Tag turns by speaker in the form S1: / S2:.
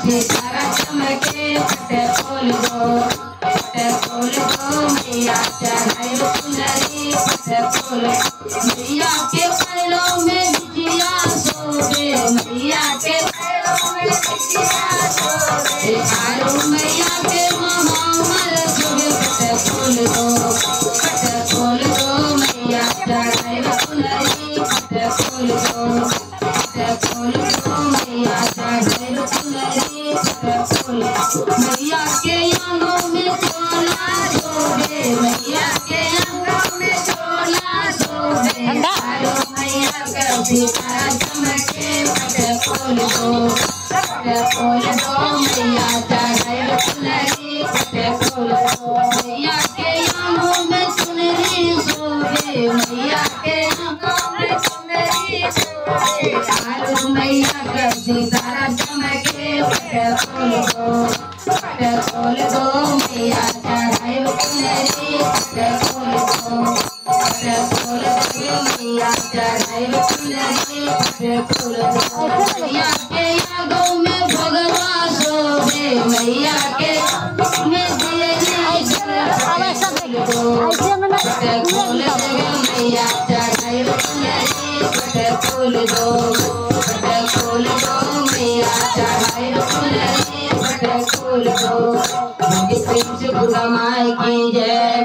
S1: सितारा चमके पट खोल दो मैया चढ़ाई चुनरी पट खोल मैया के पैरों में बिटिया सोबे मैया के पैरों में बिटिया सोबे आरू मैया के महामर सोबे पट खोल दो मैया चढ़ाई चुनरी पट खोल दो मैया चढ़ाई चुनरी पट खोल मैया के आंगों में चोला सोबे मैया के आंगों में चोला सोबे आरो मैया का सितारा चमके पट खोल दो मैया चढ़ाई चुनरी पट खोल दो मैया के आंगों में चुनरी सोबे मैया के आंगों में चुनरी सोबे आरो मैया का सितारा चमके पट खोल दो मैया चढ़ाई चुनरी पट खोल दो मैया चढ़ाई चुनरी पट खोल दो मैया के आगों में भगवा सोबे मैया के में दिए खोल दो मैया चढ़ाई चुनरी पट खोल दो मैया चढ़ाई चुनरी पट खोल दो। प्रेम से दुर्गा माई की जय।